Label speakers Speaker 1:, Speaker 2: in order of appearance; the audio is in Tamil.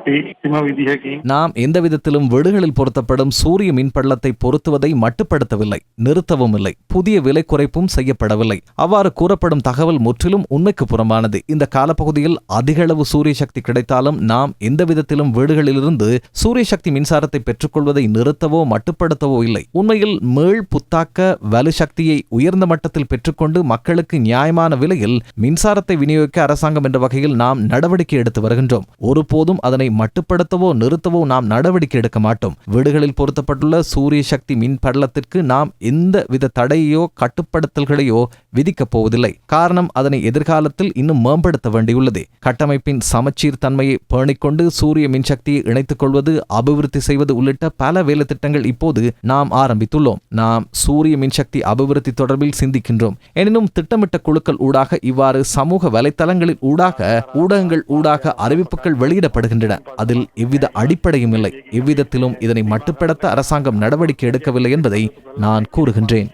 Speaker 1: අපි කිසිම විදිහකින්
Speaker 2: நாம் எந்த விதத்திலும் வீடுகளில் பொருத்தப்படும் சூரிய மின்பள்ளத்தை பொருத்துவதை மட்டுப்படுத்தவில்லை, நிறுத்தவும் இல்லை, புதிய விலை குறைப்பும் செய்யப்படவில்லை. அவ்வாறு கூறப்படும் தகவல் முற்றிலும் உண்மைக்கு புறம்பானது. இந்த காலப்பகுதியில் அதிக அளவு சூரிய சக்தி கிடைத்தாலும் நாம் எந்த விதத்திலும் வீடுகளிலிருந்து சூரிய சக்தி மின்சாரத்தை பெற்றுக்கொள்வதை நிறுத்தவோ மட்டுப்படுத்தவோ இல்லை. உண்மையில் மீள் புத்தாக்க வலு சக்தியை உயர்ந்த மட்டத்தில் பெற்றுக்கொண்டு மக்களுக்கு நியாயமான விலையில் மின்சாரத்தை விநியோகிக்க அரசாங்கம் என்ற வகையில் நாம் நடவடிக்கை எடுத்து வருகின்றோம். ஒருபோதும் அதனை மட்டுப்படுத்தவோ நிறுத்தவோ நாம் நடவடிக்கை எடுக்க மாட்டோம். வீடுகளில் பொருத்தப்பட்டுள்ள சூரிய சக்தி மின் படலத்திற்கு நாம் எந்த வித தடையோ கட்டுப்படுத்தல்களையோ விதிக்கப் போவதில்லை. காரணம், அதனை எதிர்காலத்தில் இன்னும் மேம்படுத்த வேண்டியுள்ளது. கட்டமைப்பின் சமச்சீர் தன்மையை பேணிக்கொண்டு சூரிய மின்சக்தியை இணைத்துக் கொள்வது, அபிவிருத்தி செய்வது உள்ளிட்ட பல வேலை திட்டங்கள் இப்போது நாம் ஆரம்பித்துள்ளோம். நாம் சூரிய மின்சக்தி அபிவிருத்தி தொடர்பில் சிந்திக்கின்றோம். எனினும் திட்டமிட்ட குழுக்கள் ஊடாக இவ்வாறு சமூக வலைத்தளங்களில் ஊடாக ஊடகங்கள் ஊடாக அறிவிப்புகள் வெளியிடப்படுகின்றன. அதில் எவ்வித அடிப்படையும் இல்லை. எவ்விதத்திலும் இதனை மட்டுப்படுத்த அரசாங்கம் நடவடிக்கை எடுக்கவில்லை என்பதை நான் கூறுகின்றேன்.